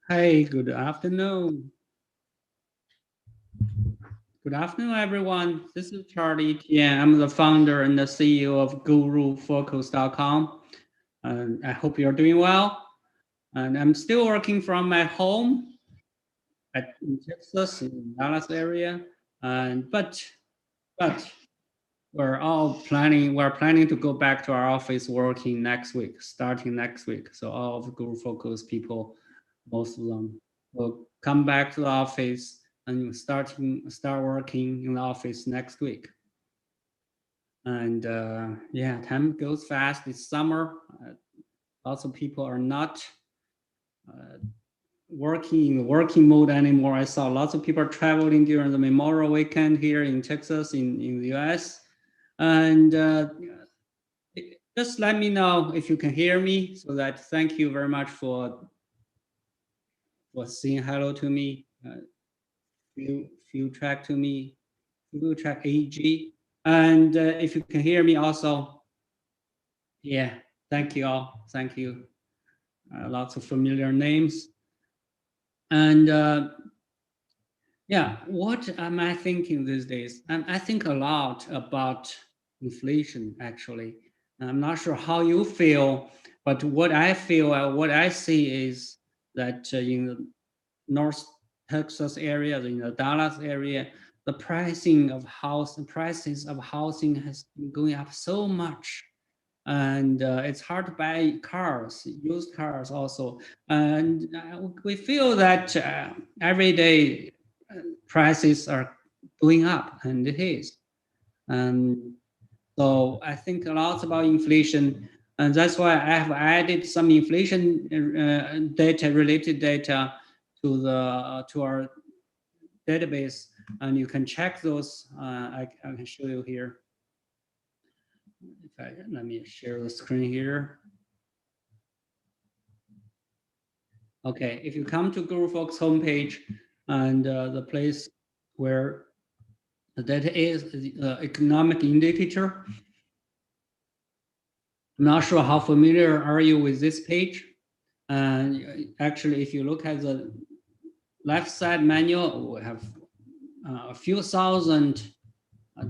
Hey, good afternoon. Good afternoon, everyone. This is Charlie Tian. I'm the founder and the CEO of GuruFocus.com. And I hope you're doing well. And I'm still working from my home in Texas, in Dallas area. And but we're planning to go back to our office working next week, starting next week. So all of the GuruFocus people, most of them will come back to the office and start working in the office next week. And yeah, time goes fast. It's summer. Lots of people are not uh, working in the working mode anymore. I saw lots of people traveling during the Memorial Weekend here in Texas, in the US. And just let me know if you can hear me. So that thank you very much for saying hello to me. Few track to me, few track AG. And if you can hear me also, yeah, thank you all. Thank you. Lots of familiar names. And yeah, what am I thinking these days? I think a lot about inflation, actually. I'm not sure how you feel, but what I feel, what I see is that in the North Texas area, in the Dallas area, the prices of housing has been going up so much, and it's hard to buy cars, used cars also, and we feel that every day prices are going up, and it is. And so I think a lot about inflation, and that's why I have added some inflation data, related data, to our database, and you can check those. I can show you here. Let me share the screen here. Okay, if you come to GuruFocus homepage, and the place where the data is the economic indicator. I'm not sure how familiar are you with this page. And actually, if you look at the left side manual, we have a few thousand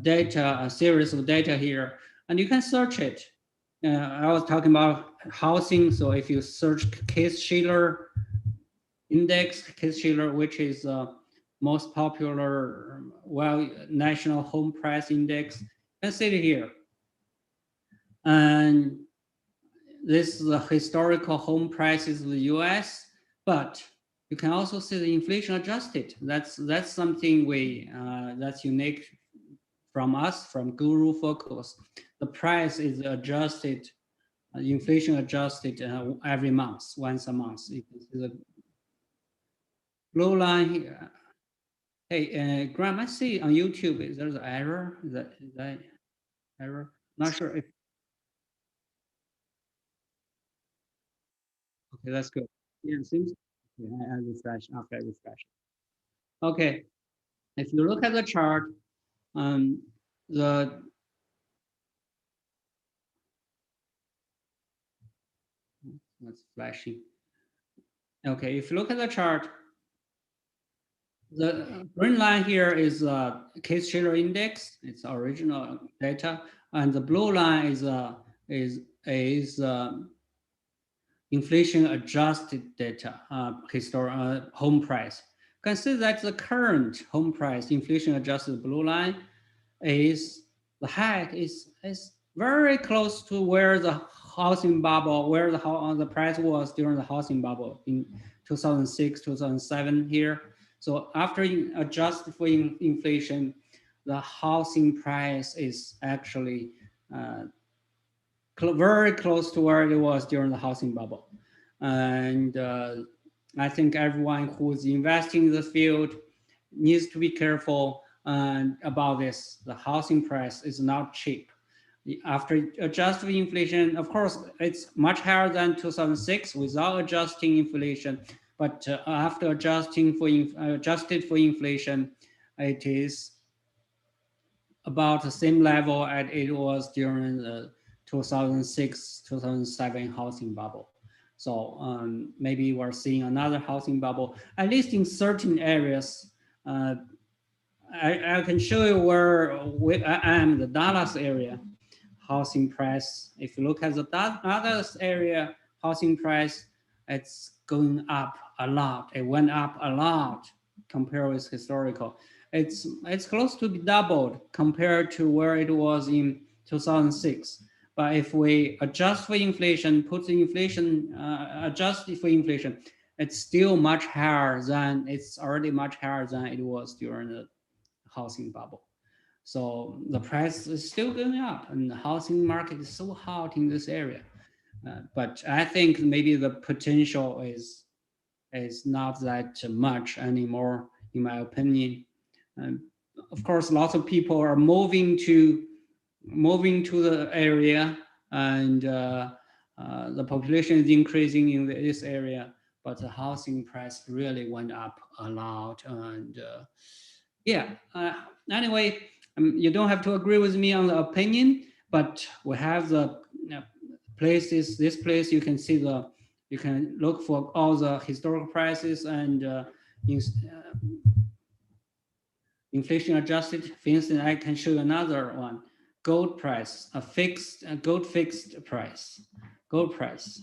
data, a series of data here, and you can search it. I was talking about housing, so if you search Case-Shiller index, Case-Shiller, which is most popular, well, national home price index, you can see it here. And this is the historical home prices of the US, but you can also see the inflation adjusted. That's something that's unique from us, from GuruFocus. The price is adjusted, inflation adjusted every month, once a month. You can see the blue line here. Hey, Graham, I see on YouTube, is there an error? Is that error? Not sure if, okay, that's good. Yeah, it seems, okay, I refresh, after I refresh. Okay, if you look at the chart, um, the what's flashing? Okay, if you look at the chart, the green line here is Case-Shiller index. It's original data, and the blue line is inflation adjusted data, home price. You can see that the current home price, inflation adjusted blue line, is the height is very close to where the housing bubble, where the price was during the housing bubble in 2006, 2007 here. So after you adjust for inflation, the housing price is actually very close to where it was during the housing bubble. And I think everyone who's investing in the field needs to be careful about this. The housing price is not cheap. After adjusting inflation, of course, it's much higher than 2006 without adjusting inflation. But after adjusted for inflation, it is about the same level as it was during the 2006, 2007 housing bubble. So maybe we're seeing another housing bubble, at least in certain areas. I can show you where I am, the Dallas area housing price. If you look at the Dallas area housing price, it's going up a lot. It went up a lot compared with historical. It's close to be doubled compared to where it was in 2006. But if we adjust for inflation, put the inflation, adjust for inflation, it's still much higher than, it's already much higher than it was during the housing bubble. So the price is still going up, and the housing market is so hot in this area. But I think maybe the potential is not that much anymore, in my opinion. And of course, lots of people are moving to the area, and the population is increasing in this area, but the housing price really went up a lot. And yeah, anyway, you don't have to agree with me on the opinion, but we have the places. This place you can see you can look for all the historical prices and inflation adjusted. For instance, I can show you another one. Gold price, a gold fixed price, gold price.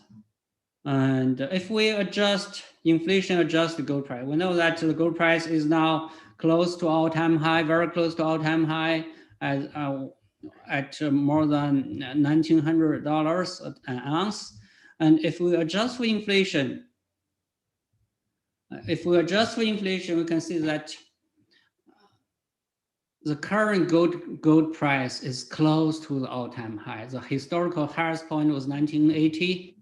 And if we adjust inflation adjusted gold price, we know that the gold price is now close to all-time high, very close to all-time high at more than $1,900 an ounce. And if we adjust for inflation, we can see that the current gold price is close to the all-time high. The historical highest point was 1980,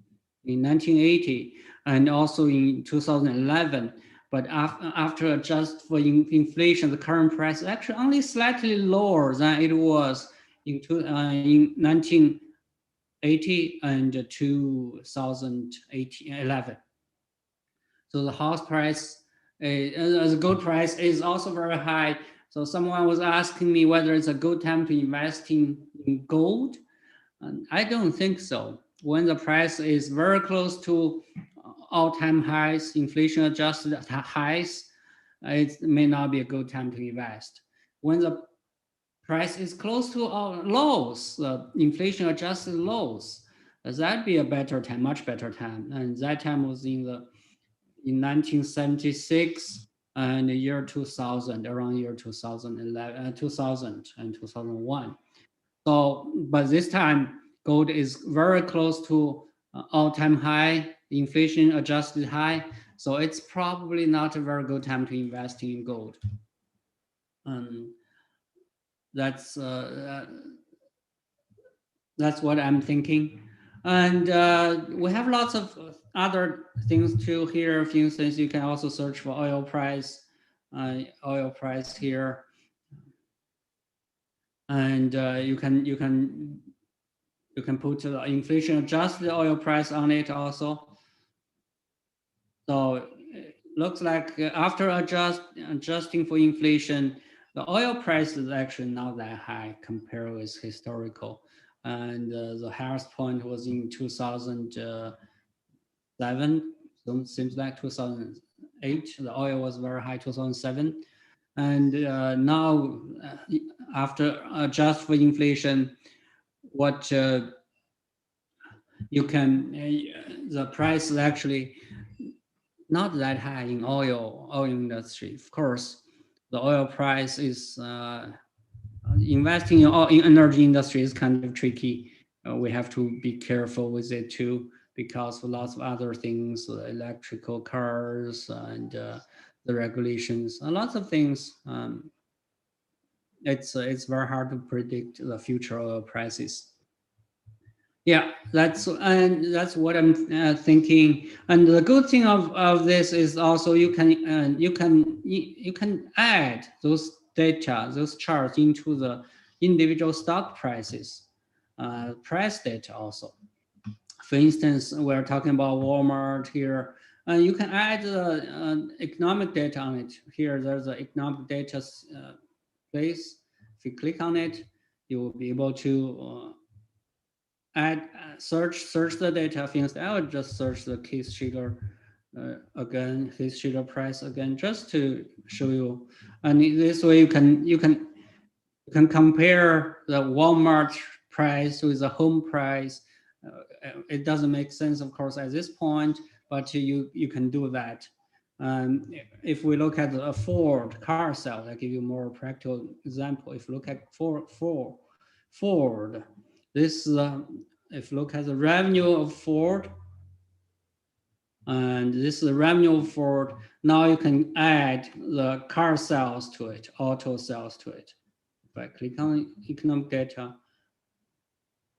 and also in 2011. But after adjust for inflation, the current price is actually only slightly lower than it was in 1980 and 2011. So the house price, the gold price is also very high. So someone was asking me whether it's a good time to invest in gold. And I don't think so. When the price is very close to all-time highs, inflation adjusted highs, it may not be a good time to invest. When the price is close to lows, inflation adjusted lows, that'd be a better time, much better time. And that time was in 1976 and the year 2000, around year 2011, 2000 and 2001. So, but this time gold is very close to all-time high, inflation adjusted high. So it's probably not a very good time to invest in gold. That's what I'm thinking. And we have lots of other things too here. For instance, you can also search for oil price here. And you can put the inflation adjusted oil price on it also. So it looks like after adjusting for inflation, the oil price is actually not that high compared with historical. And the highest point was in 2007. So it seems like 2008. The oil was very high 2007. And now, after adjust for inflation, what you can, the price is actually not that high in oil industry. Of course, the oil price is investing in energy industry is kind of tricky. We have to be careful with it too, because lots of other things, electrical cars and the regulations, lots of things. It's very hard to predict the future oil prices. Yeah, that's what I'm thinking. And the good thing of this is also you can add those data, those charts into the individual stock prices, price data also. For instance, we're talking about Walmart here. You can add economic data on it. Here, there's an economic data place. If you click on it, you will be able to add search the data things. I would just search the case Schiller again, case Schiller price again, just to show you. And this way you can compare the Walmart price with the home price. It doesn't make sense, of course, at this point, but you can do that. If we look at a Ford car sales, I give you more practical example. If you look at Ford, this if you look at the revenue of Ford, and this is the revenue of Ford. Now you can add the car sales to it, auto sales to it. If I click on economic data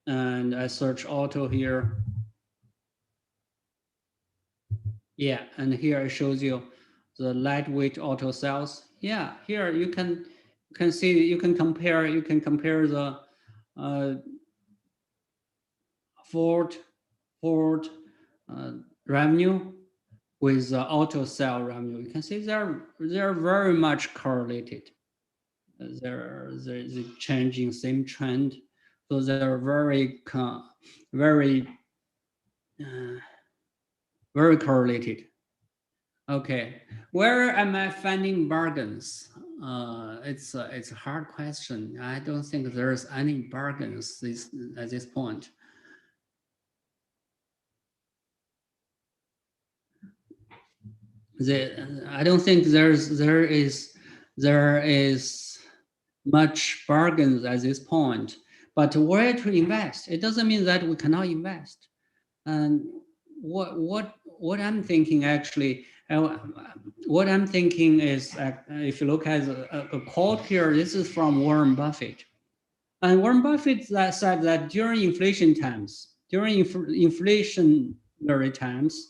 and I search auto here, yeah, and here it shows you the lightweight auto sales. Yeah, here you can see, you can compare the uh, Ford uh, revenue with auto sale revenue. You can see they're very much correlated. There's a changing same trend, so they're very uh, very correlated. Okay, where am I finding bargains? It's a hard question. I don't think there's any bargains at this point. I don't think there is much bargains at this point. But where to invest? It doesn't mean that we cannot invest. And what I'm thinking actually, what I'm thinking is, if you look at a quote here, this is from Warren Buffett. And Warren Buffett said that during inflation times, during inflationary times,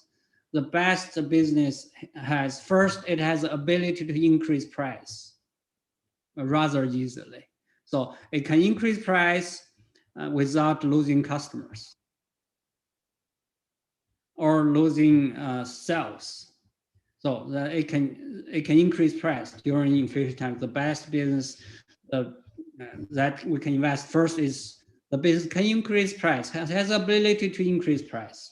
the best business it has the ability to increase price rather easily. So it can increase price without losing customers or losing sales. So it can increase price during inflation time. The best business that we can invest first is the business can increase price, has the ability to increase price.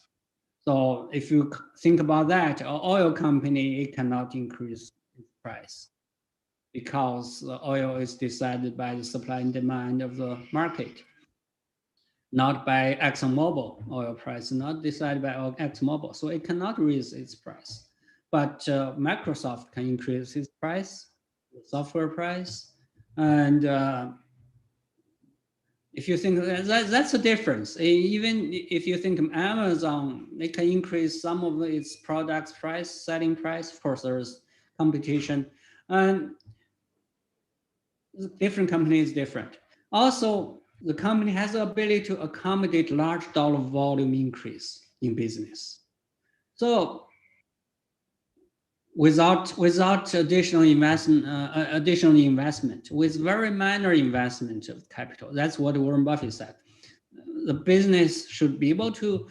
So if you think about that, an oil company, it cannot increase its price because the oil is decided by the supply and demand of the market, not by ExxonMobil. Oil price not decided by ExxonMobil, so it cannot raise its price. But Microsoft can increase its price, the software price, and if you think that's a difference. Even if you think Amazon, it can increase some of its products price, selling price. Of course, there's competition, and different companies different. Also, the company has the ability to accommodate large dollar volume increase in business. So without additional investment, with very minor investment of capital, that's what Warren Buffett said. The business should be able to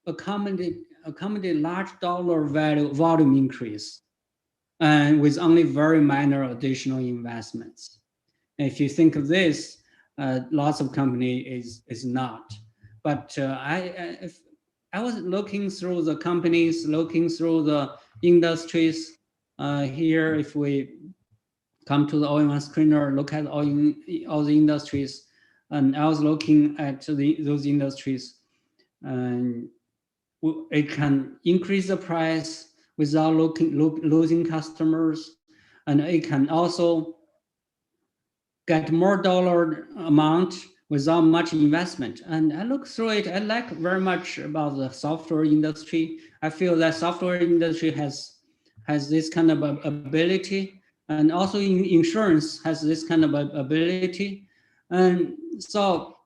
accommodate large dollar volume increase, and with only very minor additional investments. And if you think of this, lots of company is not. But I was looking through the companies, looking through the industries. Here, if we come to the all-in-one screener, look at all the industries, and I was looking at those industries, and it can increase the price without losing customers, and it can also get more dollar amount without much investment. And I look through it, I like very much about the software industry. I feel that software industry has this kind of ability, and also insurance has this kind of ability. And so,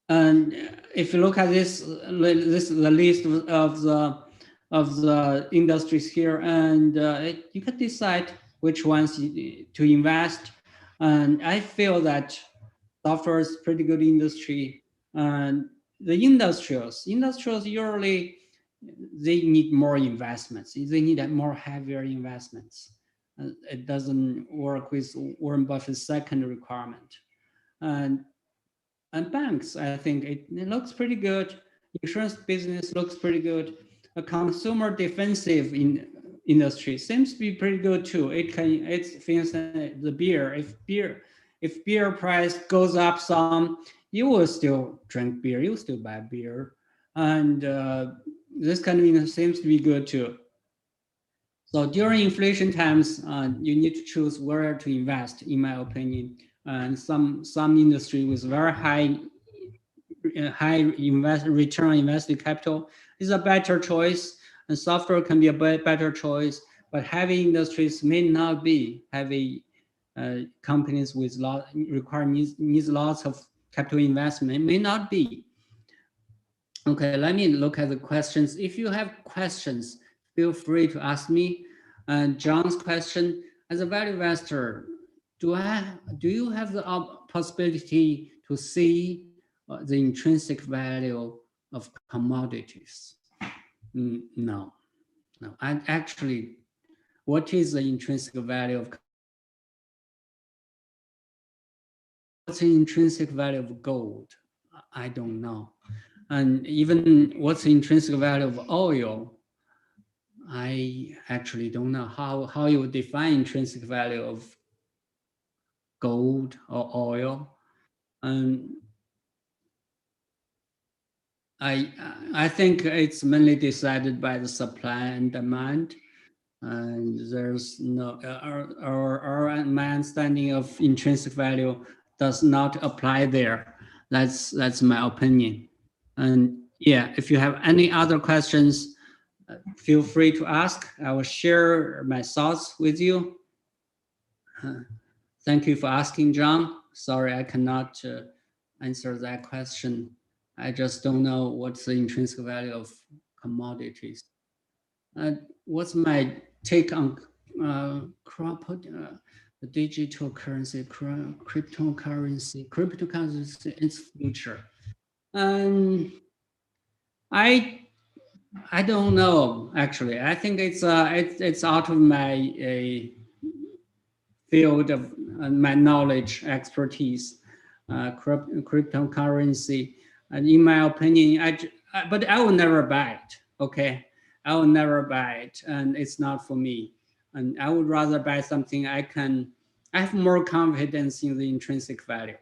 and if you look at the list of the industries here, and you can decide which ones to invest. And I feel that software is pretty good industry. And the industrials usually they need more investments. They need more heavier investments. It doesn't work with Warren Buffett's second requirement. And And banks, I think it looks pretty good. Insurance business looks pretty good. A consumer defensive industry seems to be pretty good too. It's for instance, the beer. If beer price goes up some, you will still drink beer. You will still buy beer, and this kind of industry seems to be good too. So during inflation times, you need to choose where to invest, in my opinion. And some industry with very high return on invested capital is a better choice, and software can be a better choice. But heavy industries may not be. Heavy companies with needs lots of capital investment may not be. Okay, let me look at the questions. If you have questions, feel free to ask me. And John's question: as a value investor, do you have the possibility to see the intrinsic value of commodities? No, no. And actually, what is the intrinsic value of? What's the intrinsic value of gold? I don't know. And even what's the intrinsic value of oil? I actually don't know how you would define intrinsic value of gold or oil. And I think it's mainly decided by the supply and demand. And there's no our my understanding of intrinsic value does not apply there. That's my opinion. And yeah, if you have any other questions, feel free to ask. I will share my thoughts with you. Thank you for asking, John. Sorry, I cannot answer that question. I just don't know what's the intrinsic value of commodities. What's my take on the digital currency, cryptocurrency, its future? Um, I I don't know actually. I think it's out of my field of my knowledge expertise, cryptocurrency, and in my opinion, but I will never buy it. Okay, I will never buy it, and it's not for me. And I would rather buy something I have more confidence in the intrinsic value.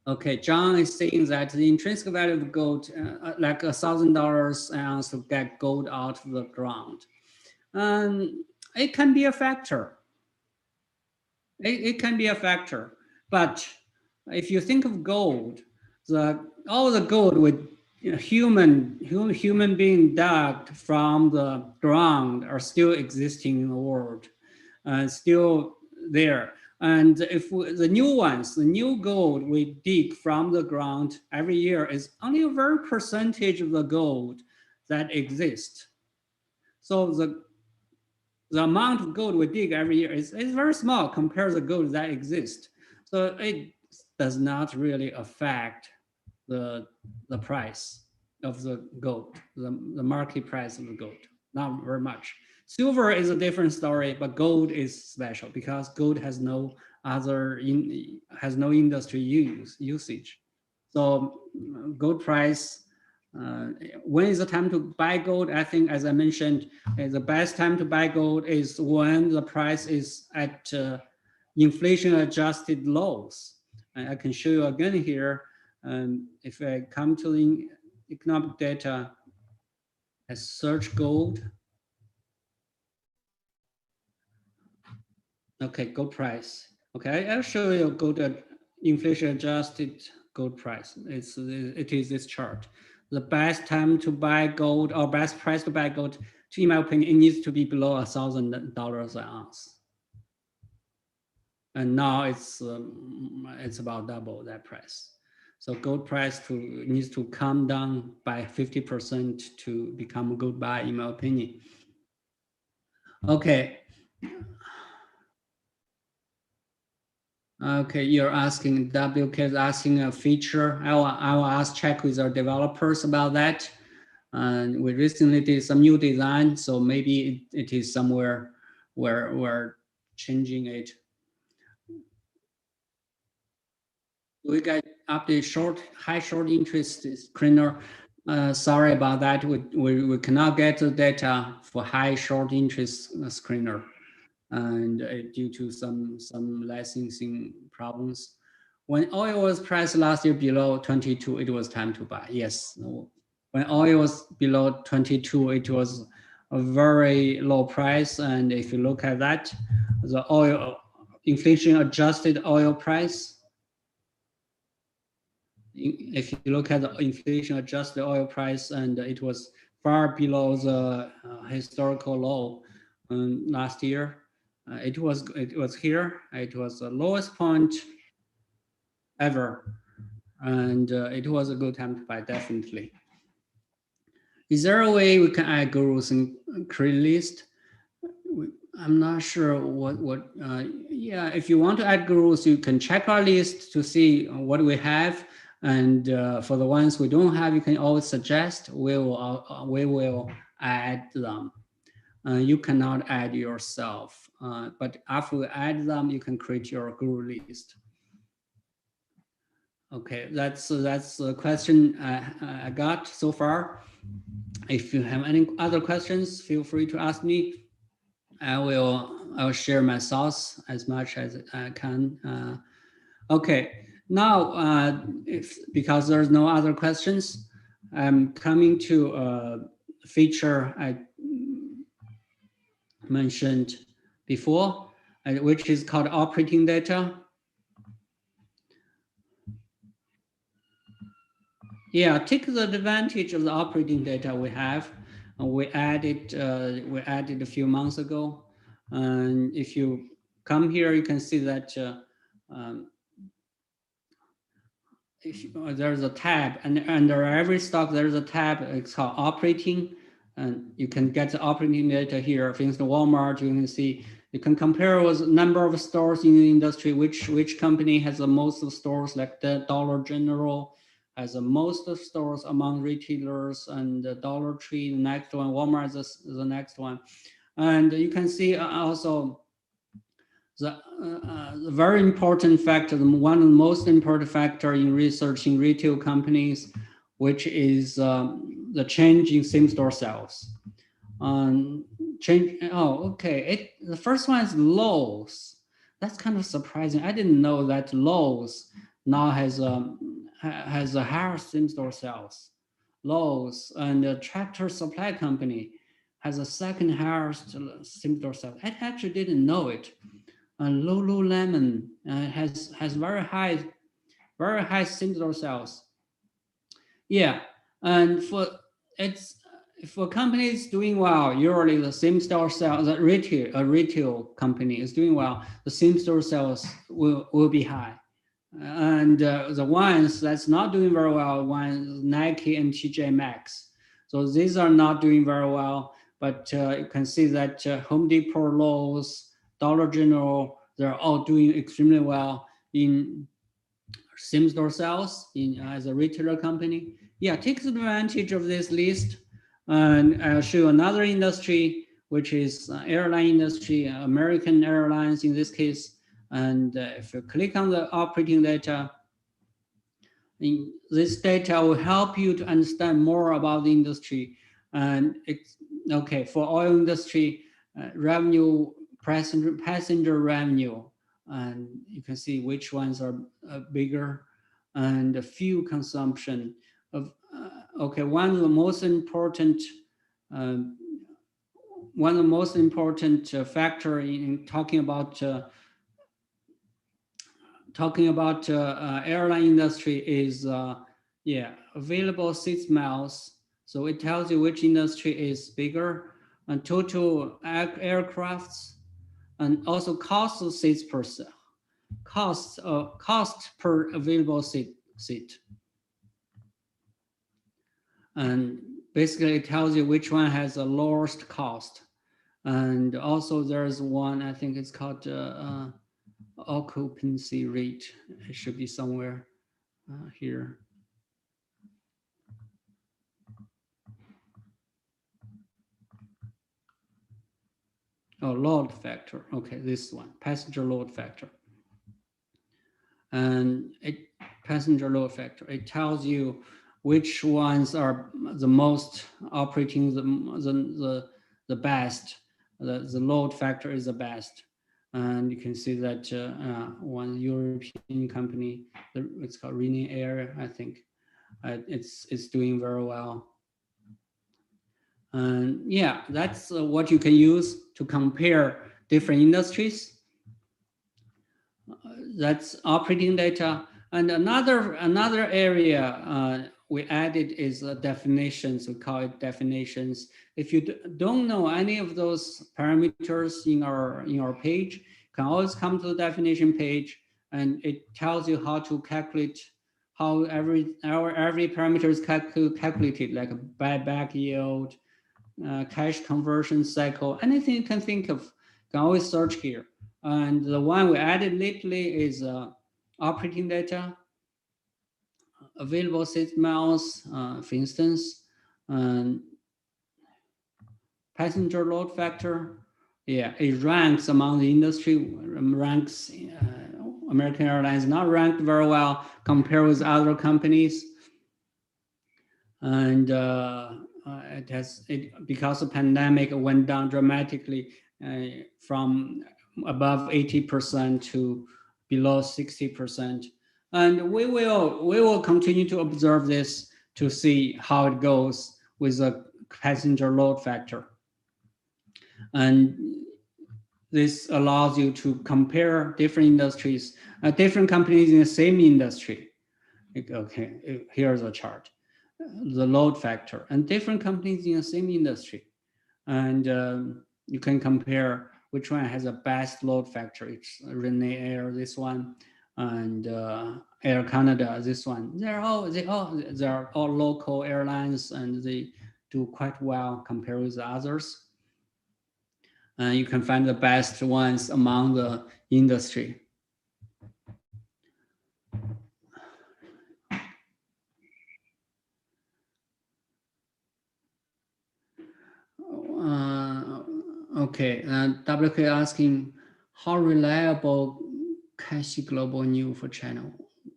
Okay, John is saying that the intrinsic value of gold, like $1,000 an ounce to get gold out of the ground. It can be a factor. It can be a factor. But if you think of gold, all the gold with human being dug from the ground are still existing in the world, still there. And if the new gold we dig from the ground every year is only a very percentage of the gold that exists. So the amount of gold we dig every year is very small compared to the gold that exists. So it does not really affect the price of the gold, the market price of the gold, not very much. Silver is a different story, but gold is special because gold has no industry usage. So gold price, when is the time to buy gold? I think, as I mentioned, the best time to buy gold is when the price is at inflation adjusted lows. And I can show you again here. If I come to the economic data, I search gold. Okay, gold price. Okay, I'll show you gold inflation adjusted gold price. It is this chart. The best time to buy gold or best price to buy gold, in my opinion, it needs to be below $1,000 an ounce. And now it's about double that price. So gold price needs to come down by 50% to become a good buy, in my opinion. Okay. Okay, you're asking, WK is asking a feature. I will check with our developers about that. And we recently did some new design, so maybe it is somewhere where we're changing it. We got update high short interest screener. Sorry about that. We cannot get the data for high short interest screener, and due to some licensing problems. When oil was priced last year below 22, it was time to buy. Yes. When oil was below 22, it was a very low price. And if you look at that, the oil inflation adjusted oil price, if you look at the inflation adjusted oil price, and it was far below the historical low last year. It was here. It was the lowest point ever, and it was a good time to buy, definitely. Is there a way we can add gurus in create list? I'm not sure what. Yeah, if you want to add gurus, you can check our list to see what we have. And for the ones we don't have, you can always suggest. We will add them. You cannot add yourself, but after we add them, you can create your guru list. Okay, that's the question I got so far. If you have any other questions, feel free to ask me. I'll share my thoughts as much as I can. Okay, now because there's no other questions, I'm coming to a feature I mentioned before, which is called operating data. Yeah, take the advantage of the operating data we have. We added a few months ago, and if you come here, you can see that there's a tab, and under every stock there's a tab. It's called operating, and you can get the operating data here. For instance, Walmart, you can see, you can compare with number of stores in the industry, which company has the most stores, like the Dollar General has the most stores among retailers, and the Dollar Tree, the next one, Walmart is the next one. And you can see also the very important factor, one of the most important factor in researching retail companies, which is the change in same-store sales. The first one is Lowe's. That's kind of surprising. I didn't know that Lowe's now has a higher same-store sales. Lowe's and the Tractor Supply Company has a second highest same-store sales. I actually didn't know it. Lululemon has very high same-store sales. Yeah, and for companies doing well, usually the same-store sales, a retail company is doing well, the same-store sales will be high. And the ones that's not doing very well, Nike and TJ Maxx. So these are not doing very well, but you can see that Home Depot, Lowe's, Dollar General, they're all doing extremely well in same-store sales as a retailer company. Yeah, take advantage of this list. And I'll show you another industry, which is airline industry, American Airlines in this case. And if you click on the operating data, this data will help you to understand more about the industry. And it's okay for oil industry, revenue, passenger revenue, and you can see which ones are bigger, and fuel consumption of one of the most important factor in talking about airline industry is available seat miles. So it tells you which industry is bigger, and total aircrafts, and also cost of seats per cost per available seat. And basically it tells you which one has the lowest cost. And also there's one, I think it's called occupancy rate. It should be somewhere here. Oh, load factor. Okay, this one, passenger load factor. And passenger load factor. It tells you which ones are the most operating the best. The load factor is the best. And you can see that one European company, it's called Rhine Air, I think, it's doing very well. And yeah, that's what you can use to compare different industries. That's operating data. And another area we added is definitions. We call it definitions. If you don't know any of those parameters in our page, you can always come to the definition page, and it tells you how to calculate how every parameter is calculated, like buyback yield, cash conversion cycle, anything you can think of. You can always search here. And the one we added lately is operating data, available seat miles, for instance, and passenger load factor. Yeah, it ranks among the industry, ranks American Airlines not ranked very well compared with other companies. And because the pandemic went down dramatically from above 80% to below 60%. And we will continue to observe this to see how it goes with the passenger load factor. And this allows you to compare different industries, different companies in the same industry. Okay, here's a chart. The load factor and different companies in the same industry. And you can compare which one has the best load factor. It's Rhine Air, this one, and Air Canada, this one. They're all local airlines, and they do quite well compared with the others. You can find the best ones among the industry. Okay, WK asking, how reliable Kashi Global New for channel?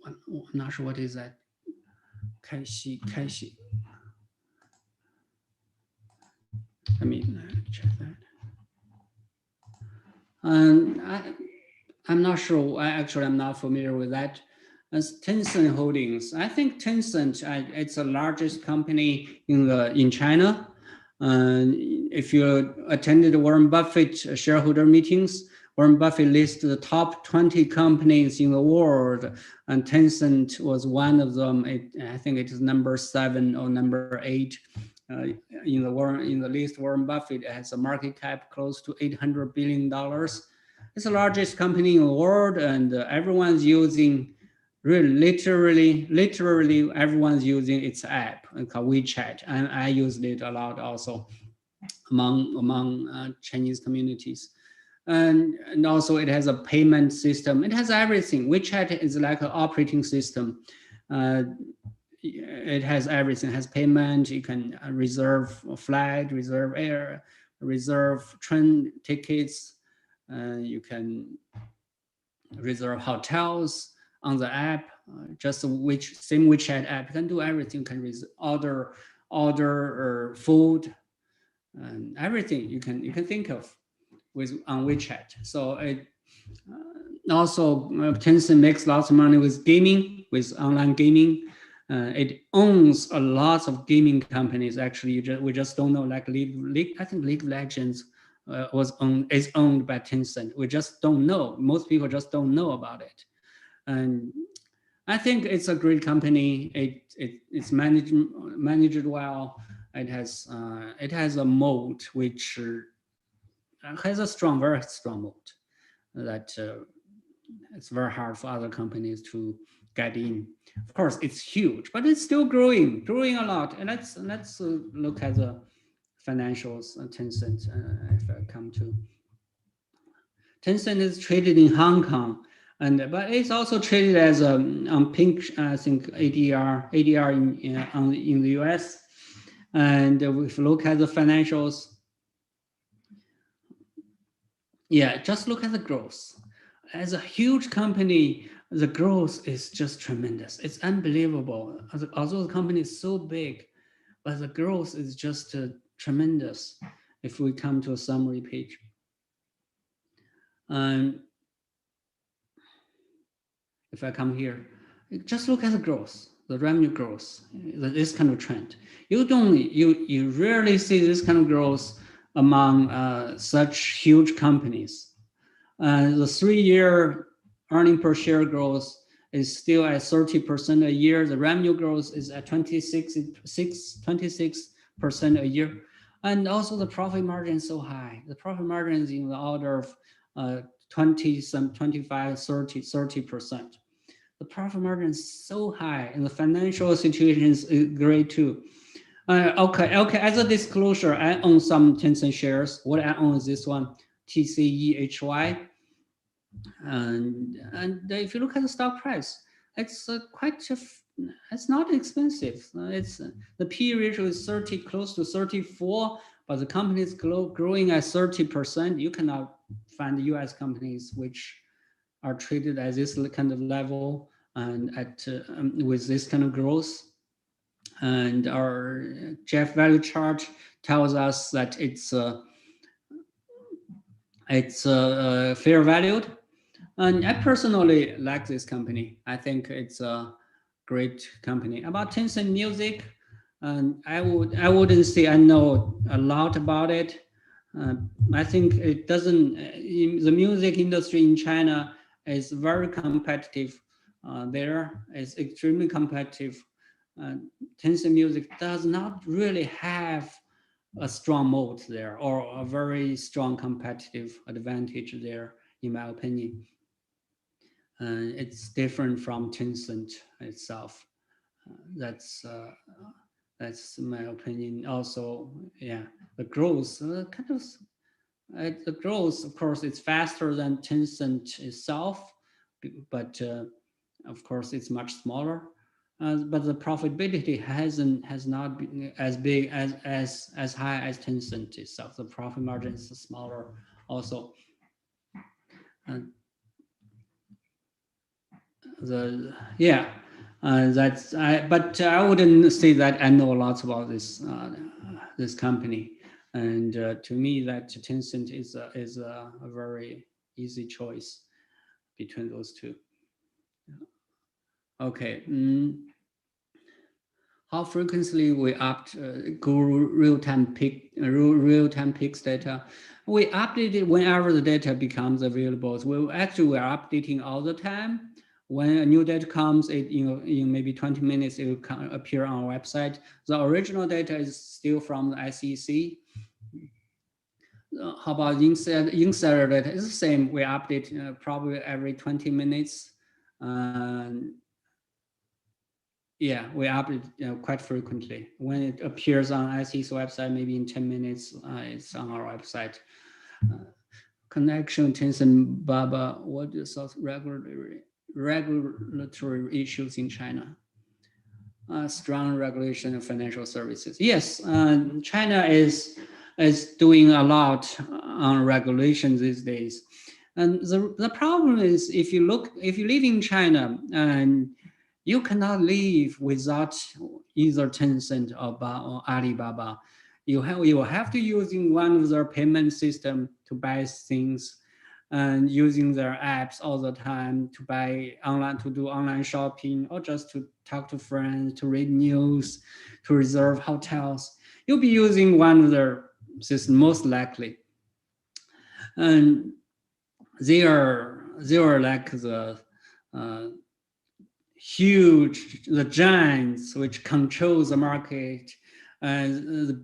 I'm not sure what is that. Kashi. Let me check that. And I'm not sure. I'm not familiar with that. As Tencent Holdings, I think Tencent, it's the largest company in China. And if you attended Warren Buffett shareholder meetings, Warren Buffett listed the top 20 companies in the world, and Tencent was one of them. I think it is number 7 or number 8 in the list. Warren Buffett has a market cap close to $800 billion. It's the largest company in the world, and everyone's using. Literally, everyone's using its app called WeChat, and I used it a lot also among Chinese communities. And also it has a payment system. It has everything. WeChat is like an operating system. It has everything. It has payment. You can reserve a flight, reserve air, reserve train tickets. You can reserve hotels on the app. Just same WeChat app. You can do everything. You can order food and everything you can think of on WeChat. So it also Tencent makes lots of money with gaming, with online gaming. It owns a lot of gaming companies. Actually, we just don't know. Like I think League of Legends is owned by Tencent. We just don't know. Most people just don't know about it. And I think it's a great company. It's managed well. It has a moat which has a very strong moat that it's very hard for other companies to get in. Of course, it's huge, but it's still growing a lot. And let's look at the financials. Tencent, if I come to Tencent, is traded in Hong Kong. But it's also traded as on Pink, I think ADR in the US. And if you look at the financials, yeah, just look at the growth. As a huge company, the growth is just tremendous. It's unbelievable. Although the company is so big, but the growth is just tremendous. If we come to a summary page, and if I come here, just look at the growth, the revenue growth, this kind of trend. You rarely see this kind of growth among such huge companies. The 3-year earning per share growth is still at 30% a year. The revenue growth is at 26% a year. And also the profit margin is so high. The profit margin is in the order of 20, some 25, 30%. The profit margin is so high, and the financial situation is great too. Okay. As a disclosure, I own some Tencent shares. What I own is this one, TCEHY. And if you look at the stock price, it's it's not expensive. It's the P ratio is 30, close to 34, but the company is growing at 30%. You cannot find U.S. companies which are traded at this kind of level and at with this kind of growth. And our Jeff value chart tells us that it's fair valued. And I personally like this company. I think it's a great company. About Tencent Music, and I wouldn't say I know a lot about it. I think it doesn't. The music industry in China is very competitive. There is extremely competitive. Tencent Music does not really have a strong moat there or a very strong competitive advantage there, in my opinion. It's different from Tencent itself. That's my opinion. Also, yeah, the growth the growth, of course, it's faster than Tencent itself, but of course it's much smaller. But the profitability has not been as big as high as Tencent itself. The profit margin is smaller also. But I wouldn't say that I know a lot about this company, and to me that Tencent is a very easy choice between those two. Okay. How frequently we Guru real-time peaks data? We update it whenever the data becomes available. So we're updating all the time. When a new data comes, in maybe 20 minutes, it will appear on our website. The original data is still from the SEC. How about insider data? It's the same. We update probably every 20 minutes. Yeah, we update quite frequently. When it appears on SEC website, maybe in 10 minutes, it's on our website. Connection, Tencent, Baba, what is regulatory issues in China? Strong regulation of financial services. Yes, China is doing a lot on regulation these days. And the problem is, if you live in China and you cannot live without either Tencent or Alibaba. You will have to using one of their payment system to buy things, and using their apps all the time to buy online, to do online shopping, or just to talk to friends, to read news, to reserve hotels. You'll be using one of their systems most likely, and they are like the the giants which control the market, the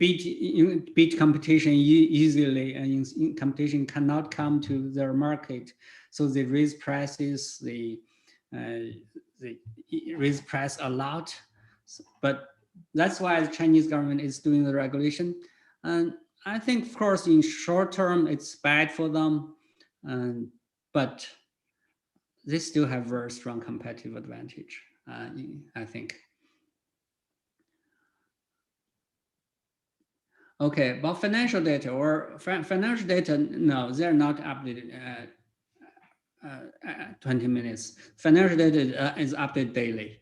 beat competition easily, and competition cannot come to their market, so they raise prices. They raise price a lot, but that's why the Chinese government is doing the regulation. And I think, of course, in short term, it's bad for them, but they still have very strong competitive advantage, I think. Okay, about financial data no, they're not updated. 20 minutes. Financial data is updated daily.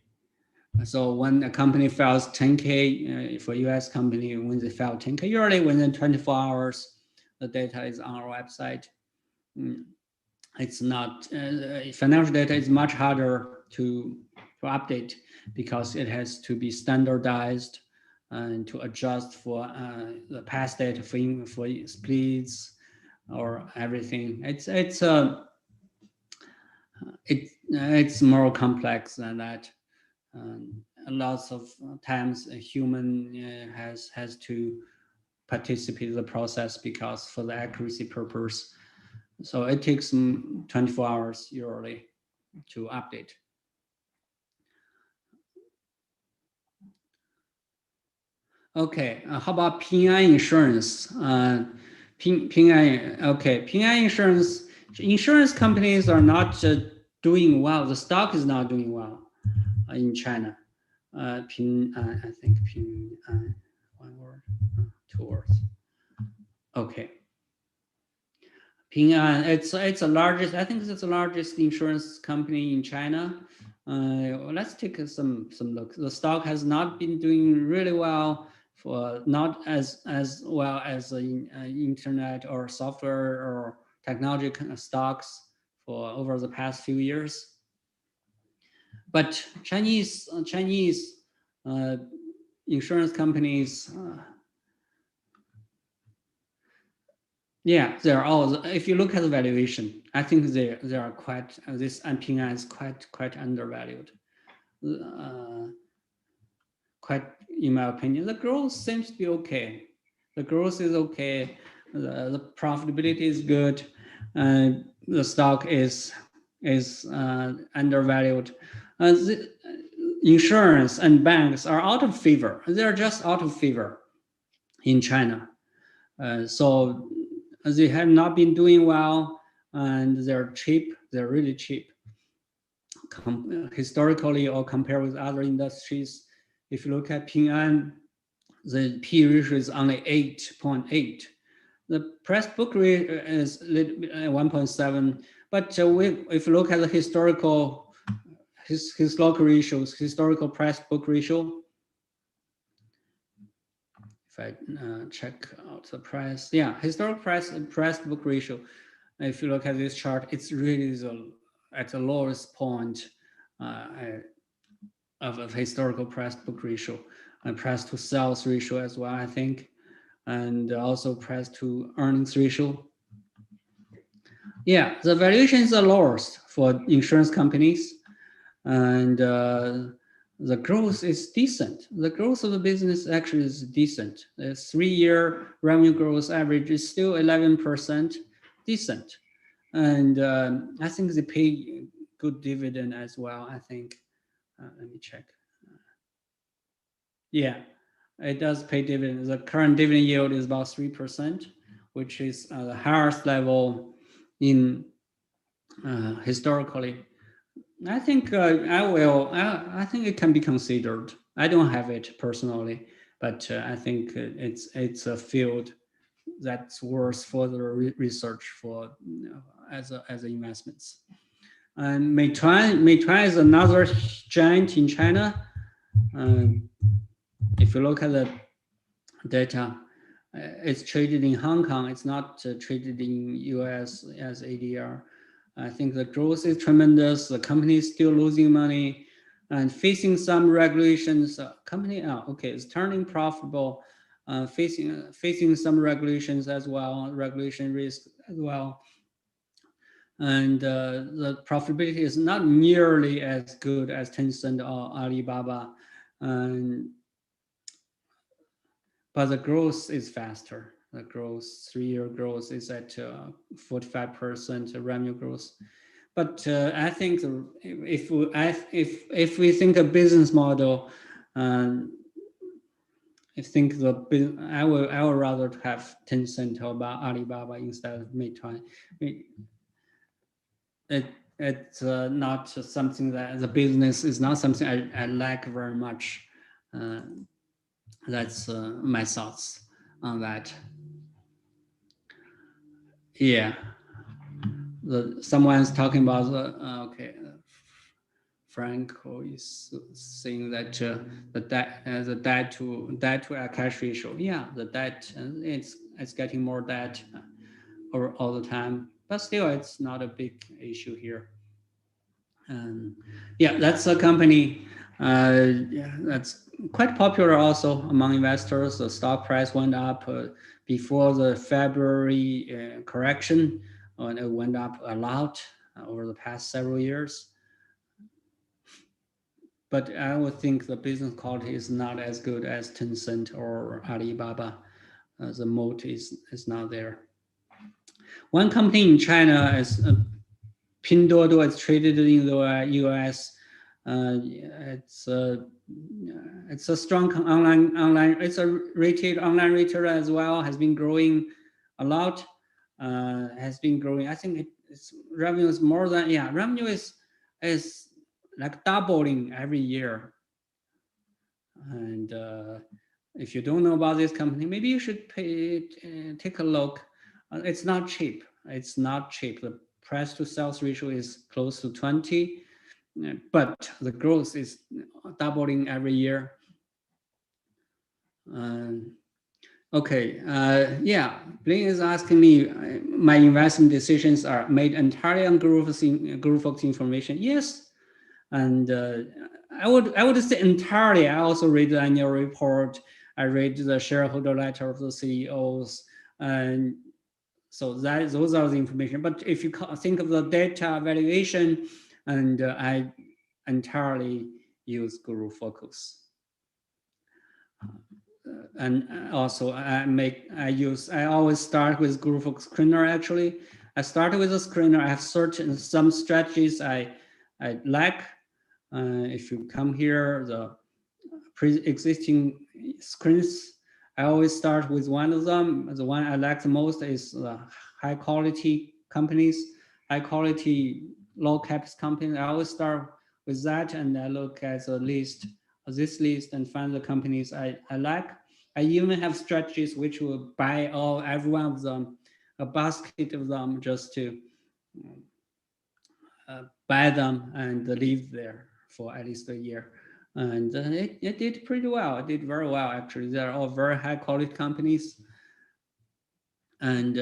So when a company files 10K for US company, when they file 10K, usually within 24 hours, the data is on our website. It's not, financial data is much harder to update because it has to be standardized and to adjust for the past data for splits or everything. It's more complex than that. Lots of times a human has to participate in the process because for the accuracy purpose. So it takes 24 hours usually to update. Okay, how about Ping An Insurance? Ping An, okay, Ping An insurance companies are not doing well. The stock is not doing well in China. Ping An, I think Ping An, one word, two words. Okay. Ping An, it's the largest. I think it's the largest insurance company in China. Let's take some look. The stock has not been doing really well for not as well as internet or software or technology stocks for over the past few years. But Chinese insurance companies. Yeah, they're all. If you look at the valuation, I think they are quite. This Ping An is quite undervalued. Quite, in my opinion, the growth seems to be okay. The growth is okay. The profitability is good. The stock is undervalued. The insurance and banks are out of favor. They're just out of favor in China. So they have not been doing well, and they're cheap. They're really cheap. Historically, or compared with other industries, if you look at Ping An, the P ratio is only 8.8. The price book rate is 1.7. But if you look at the historical ratios, historical price book ratio, if I check out the price, yeah, historical price book ratio. If you look at this chart, it's really at the lowest point of historical price book ratio, and price to sales ratio as well, I think, and also price to earnings ratio. Yeah, the valuation is the lowest for insurance companies, and the growth is decent. The growth of the business actually is decent. The 3-year revenue growth average is still 11%, decent. And I think they pay good dividend as well, I think. Let me check. Yeah, it does pay dividends. The current dividend yield is about 3%, which is the highest level in historically. I think I think it can be considered. I don't have it personally, but I think it's a field that's worth further research for as investments. And Meituan is another giant in China. If you look at the data, it's traded in Hong Kong. It's not traded in US as ADR. I think the growth is tremendous. The company is still losing money and facing some regulations. Company, is turning profitable, facing some regulations as well, regulation risk as well. And the profitability is not nearly as good as Tencent or Alibaba. But the growth is faster. The growth, 3-year growth is at 45% revenue growth. But I think if we think a business model, I would rather have Tencent or Alibaba instead of Meituan. It's not something that the business is not something I like very much. That's my thoughts on that. Yeah. someone's talking about okay. Franco is saying that the debt to cash ratio, yeah, the debt, it's getting more debt all the time, but still it's not a big issue here. And yeah, that's a company yeah, that's quite popular also among investors. The stock price went up before the February correction, and it went up a lot over the past several years. But I would think the business quality is not as good as Tencent or Alibaba. The moat is not there. One company in China is Pinduoduo. It's traded in the US. It's a strong online. It's a online retailer as well. Has been growing a lot. Has been growing. I think its revenue is more than revenue is like doubling every year. And if you don't know about this company, maybe you should take a look. It's not cheap. It's not cheap. The price to sales ratio is close to 20, but the growth is doubling every year. Okay, yeah, Blaine is asking me, my investment decisions are made entirely on GuruFocus information. Yes, and I would say entirely. I also read the annual report. I read the shareholder letter of the CEOs, and so those are the information. But if you think of the data valuation, and I entirely use GuruFocus. And also I always start with GuruFocus screener. Actually, I started with a screener. I have some strategies I like. If you come here, the pre-existing screens, I always start with one of them. The one I like the most is the high quality companies, high quality low capex companies. I always start with that, and I look at this list, and find the companies I like. I even have strategies which will buy every one of them, a basket of them, just to buy them and leave there for at least a year. And it did pretty well. It did very well, actually. They're all very high quality companies, and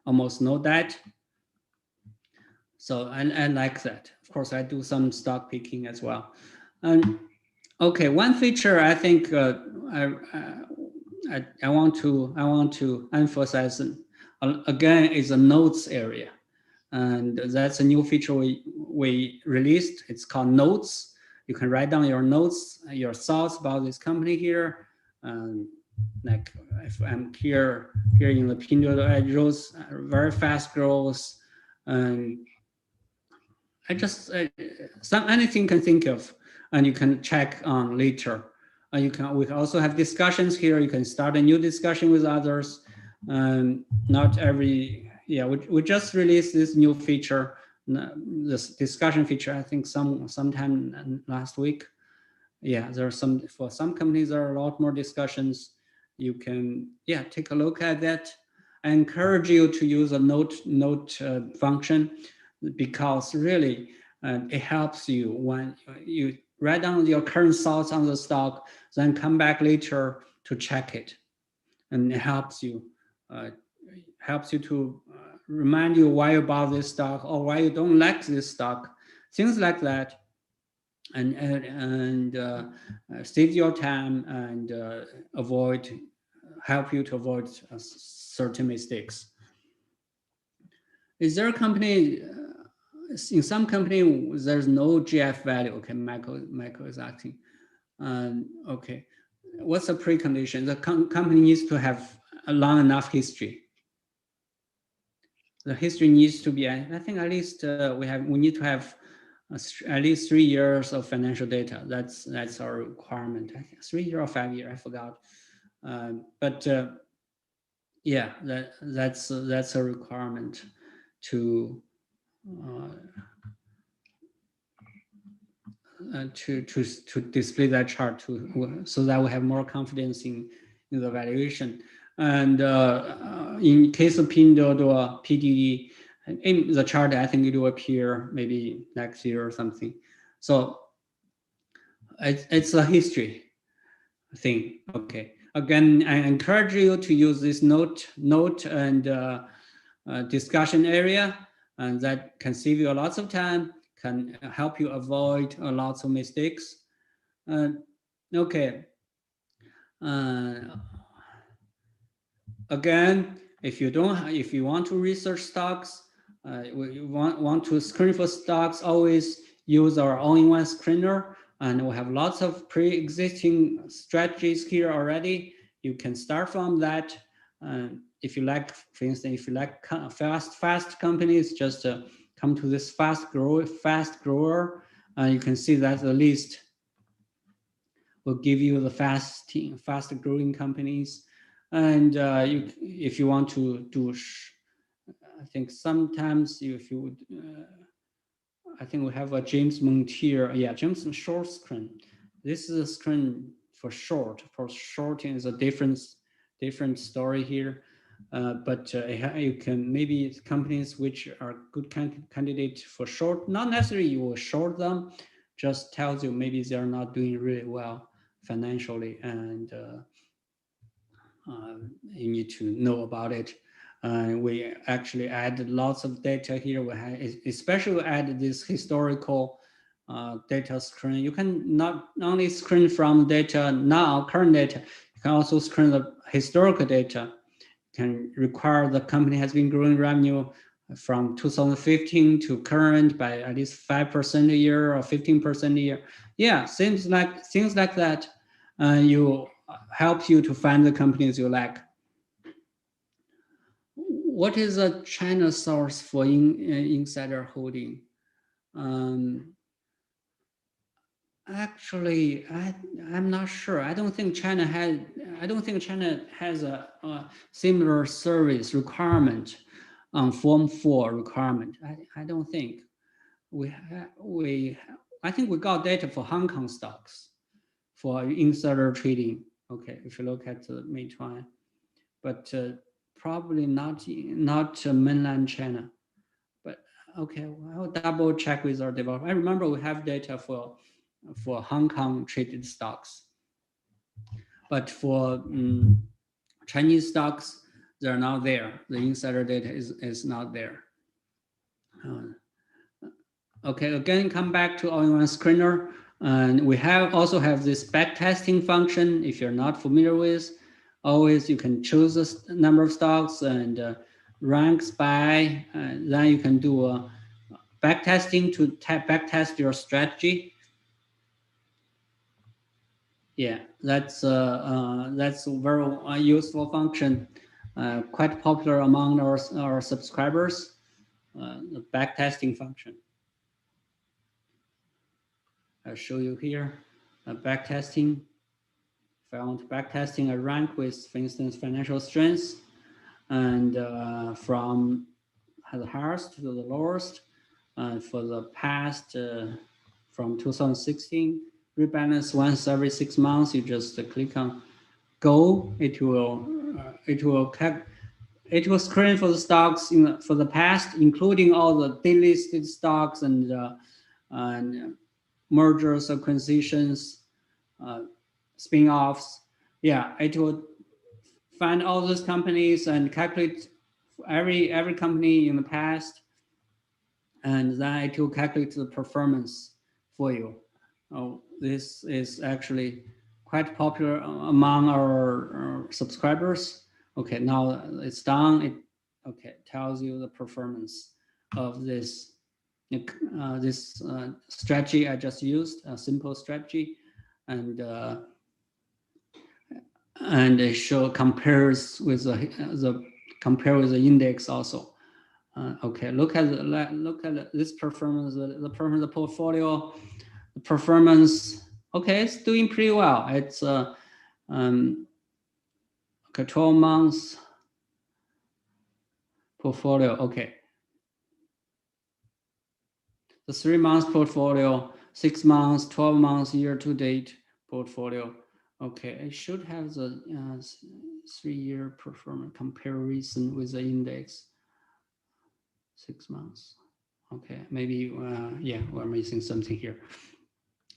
almost no debt. So I like that. Of course, I do some stock picking as well. And okay, one feature I think I want to emphasize again is the notes area. And that's a new feature we released. It's called Notes. You can write down your notes, your thoughts about this company here. Like if I'm here in the Pinduoduo, I wrote very fast growth, and I just anything you can think of, and you can check on later. We can also have discussions here. You can start a new discussion with others. Not every we just released this new feature, this discussion feature. I think sometime last week. Yeah, there are for some companies there are a lot more discussions. You can take a look at that. I encourage you to use a note function, because really it helps you when you write down your current thoughts on the stock, then come back later to check it, and it helps you to remind you why you bought this stock or why you don't like this stock, things like that, and save your time and help you to avoid certain mistakes. Is there a company? In some company, there's no GF value. Okay, Michael is asking. Okay, what's the precondition? The company needs to have a long enough history. The history needs to be, I think, at least we need to have at least 3 years of financial data. That's our requirement. I think 3 years or 5 years, I forgot. But yeah, that's a requirement to display that chart so that we have more confidence in the valuation. And in case of Pinduoduo, PDD, in the chart, I think it will appear maybe next year or something. So it's a history thing. Okay. Again, I encourage you to use this note and discussion area, and that can save you lots of time, can help you avoid lots of mistakes. Okay. Again, if you want to research stocks, you want to screen for stocks, always use our all-in-one screener, and we have lots of pre-existing strategies here already. You can start from that. If you like, for instance, if you like fast companies, just come to this fast grower. You can see that the list will give you the fast growing companies. And if you want to do, I think sometimes if you would, I think we have a James Montier, James short screen. This is a screen for short. For shorting is a different story here. But you can maybe companies which are good candidate for short, not necessarily you will short them, just tells you maybe they're not doing really well financially, and you need to know about it. We actually added lots of data here. We had, especially added this historical data screen. You can not only screen from data now, current data, you can also screen the historical data. Can require the company has been growing revenue from 2015 to current by at least 5% a year or 15% a year. Yeah, things like that. You help you to find the companies you like. What is a China source for insider holding? Actually, I'm not sure. I don't think China has a similar service requirement on Form 4 requirement. I don't think I think we got data for Hong Kong stocks for insider trading. Okay, if you look at the Meituan, but probably not mainland China. But okay, I'll double check with our developer. I remember we have data for Hong Kong traded stocks, but for Chinese stocks, they're not there. The insider data is not there. Okay, again, come back to all-in-one screener, and we also have this backtesting function. If you're not familiar with, always you can choose a number of stocks and ranks by, then you can do a backtesting to backtest your strategy. Yeah, that's a very useful function, quite popular among our subscribers, the backtesting function. I'll show you here, backtesting. If I want to backtesting a rank with, for instance, financial strengths, and from the highest to the lowest, for the past, from 2016, rebalance once every 6 months. You just click on go. It will screen for the stocks for the past, including all the delisted stocks and mergers, acquisitions, spin-offs. Yeah, it will find all those companies and calculate every company in the past, and then it will calculate the performance for you. This is actually quite popular among our subscribers. Okay, now it's done. It tells you the performance of this strategy I just used, a simple strategy, and it compares with the index also. Okay, look at this performance, the performance of the portfolio. The performance, okay, it's doing pretty well. It's okay, 12 months portfolio. Okay, the 3 months portfolio, 6 months, 12 months, year to date portfolio. Okay, it should have the 3-year performance comparison with the index. 6 months. Okay, maybe, yeah, we're missing something here.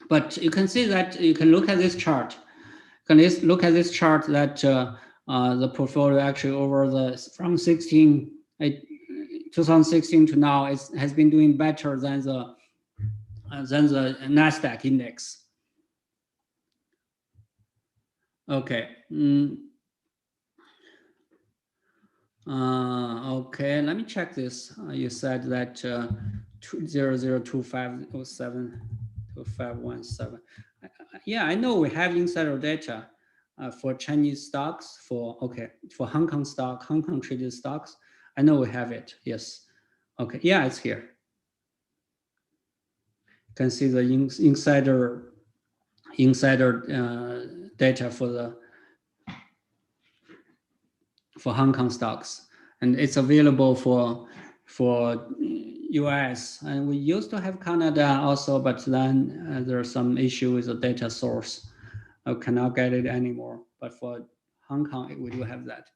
But you can see that you can look at this chart. You can look at this chart that the portfolio actually over from 2016 to now has been doing better than the Nasdaq index. Okay. Okay, let me check this. You said that 0025072517. Yeah, I know we have insider data for Chinese stocks, for Hong Kong stock, Hong Kong traded stocks. I know we have it. Yes. Okay. Yeah, it's here. You can see the insider data for Hong Kong stocks, and it's available for US, and we used to have Canada also, but then there's some issue with the data source. I cannot get it anymore. But for Hong Kong, we do have that.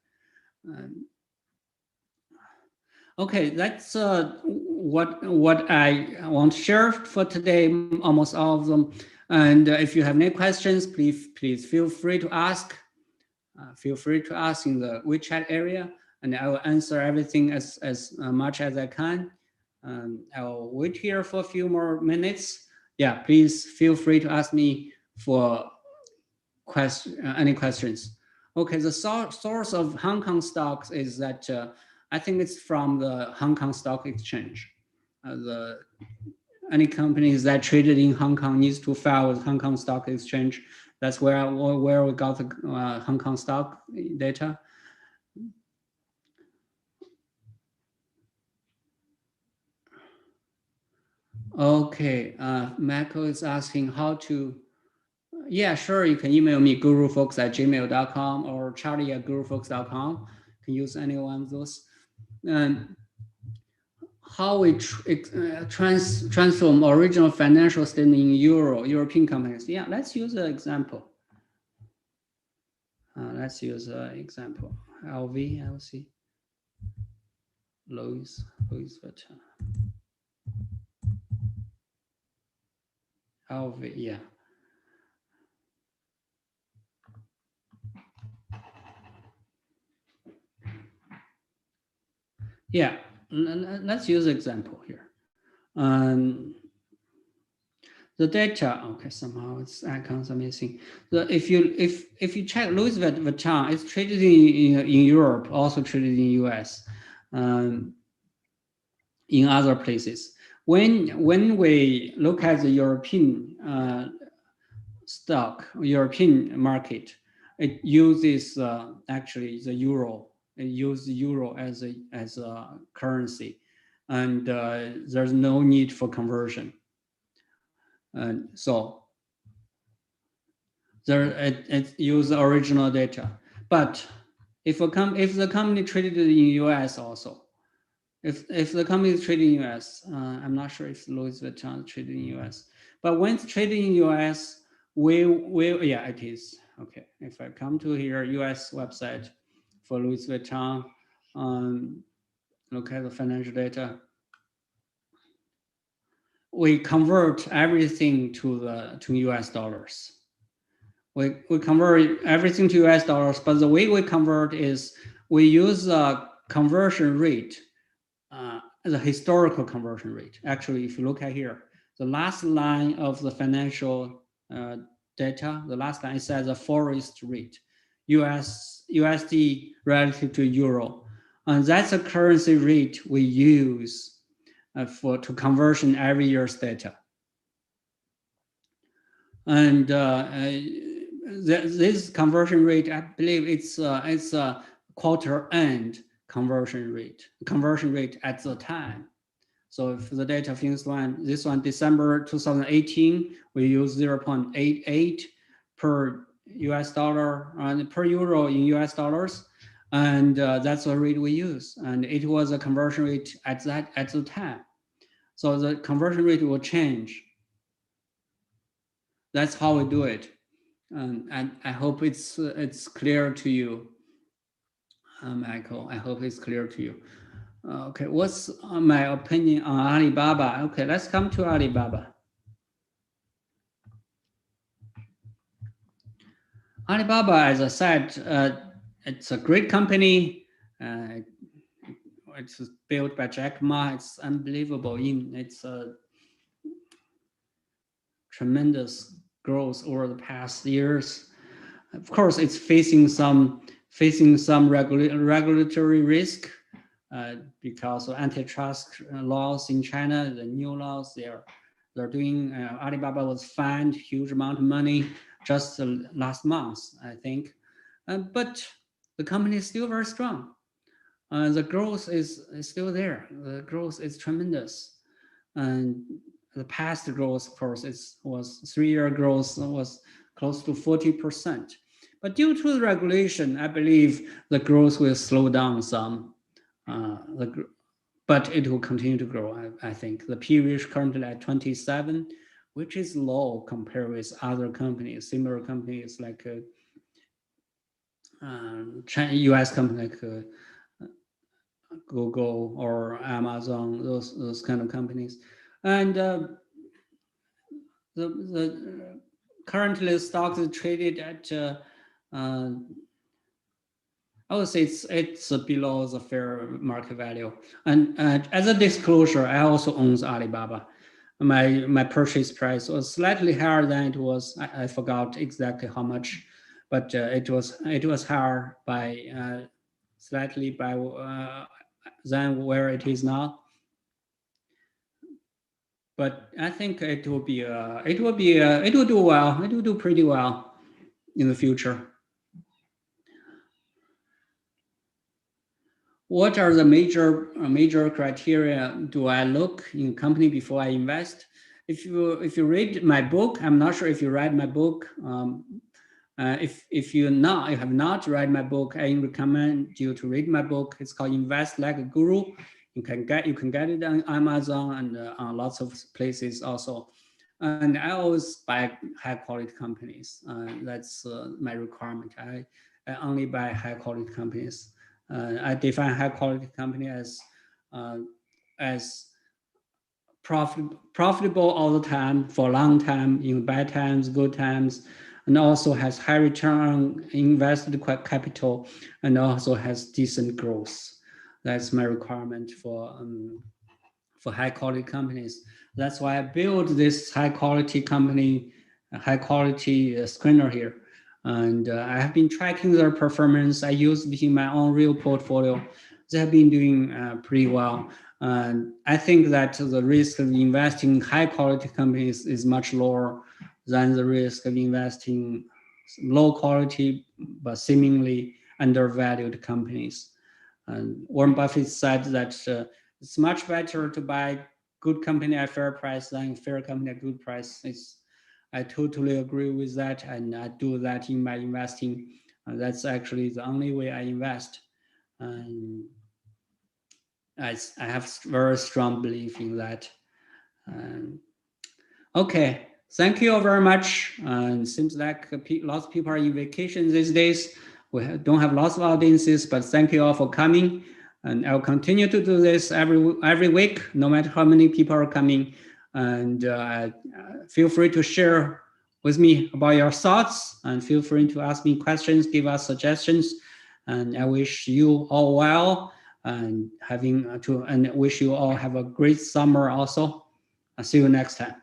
Okay, that's what I want to share for today. Almost all of them. And if you have any questions, please feel free to ask. Feel free to ask in the WeChat area, and I will answer everything as much as I can. I will wait here for a few more minutes. Yeah, please feel free to ask me for any questions. Okay, the source of Hong Kong stocks is that I think it's from the Hong Kong Stock Exchange. Any companies that traded in Hong Kong needs to file with Hong Kong Stock Exchange. That's where we got the Hong Kong stock data. Okay, Michael is asking how to. Yeah, sure. You can email me gurufocus@gmail.com or charlie@gurufocus.com. You can use any one of those. And how we transform original financial statement in European companies. Yeah, let's use an example. Let's use an example. LC, Louis Vuitton. LV, yeah. Yeah, let's use an example here. The data, okay, somehow its icons are missing. If you check Louis Vuitton, it's traded in Europe, also traded in US, in other places. When we look at the European European market, it uses actually the euro. It uses euro as a currency, and there's no need for conversion. And so it uses original data. But if the company traded in US also, if the company is trading in US, I'm not sure if Louis Vuitton is traded in US, but when it's trading in US, yeah, it is. Okay, if I come to here, US website for Louis Vuitton, look at the financial data. We convert everything to US dollars. We convert everything to US dollars, but the way we convert is we use a conversion rate, the historical conversion rate. Actually, if you look at here, the last line of the financial data, the last line says a forest rate, USD relative to euro, and that's a currency rate we use to conversion every year's data. And this conversion rate, I believe it's a quarter end conversion rate at the time. So if the data this one December 2018, we use 0.88 per US dollar and per euro in US dollars, and that's the rate we use. And it was a conversion rate at the time. So the conversion rate will change. That's how we do it, and I hope it's clear to you. Michael, I hope it's clear to you. Okay, what's my opinion on Alibaba? Okay, let's come to Alibaba. Alibaba, as I said, it's a great company. It's built by Jack Ma. It's unbelievable. It's a tremendous growth over the past years. Of course, it's facing some regulatory risk because of antitrust laws in China. The new laws they're doing. Alibaba was fined huge amount of money just last month, I think, but the company is still very strong. The growth is still there. The growth is tremendous, and the past growth, of course, was 3-year growth was close to 40%. But due to the regulation, I believe the growth will slow down some. But it will continue to grow. I think the PE is currently at 27, which is low compared with other companies, similar companies like US company like Google or Amazon, those kind of companies. And the currently the stock is traded at I would say it's below the fair market value. And as a disclosure, I also own Alibaba. My purchase price was slightly higher than it was. I forgot exactly how much, but it was higher by slightly by than where it is now. But I think it will do well. It will do pretty well in the future. What are the major criteria do I look in a company before I invest? If you read my book, I'm not sure if you read my book. If you have not read my book, I recommend you to read my book. It's called Invest Like a Guru. You can get it on Amazon and on lots of places also. And I always buy high quality companies. That's my requirement. I only buy high quality companies. I define high quality company as profitable all the time for a long time in bad times, good times, and also has high return on invested capital and also has decent growth. That's my requirement for high quality companies. That's why I built this high quality company, high quality screener here. And I have been tracking their performance. I use it in my own real portfolio. They have been doing pretty well. And I think that the risk of investing in high quality companies is much lower than the risk of investing low quality but seemingly undervalued companies. And Warren Buffett said that it's much better to buy good company at fair price than fair company at good price. I totally agree with that, and I do that in my investing. That's actually the only way I invest. And I have very strong belief in that. Okay, thank you all very much. It seems like lots of people are in vacation these days. We don't have lots of audiences, but thank you all for coming. And I'll continue to do this every week, no matter how many people are coming. And feel free to share with me about your thoughts, and feel free to ask me questions, give us suggestions. And I wish you all well, and wish you all have a great summer also. I'll see you next time.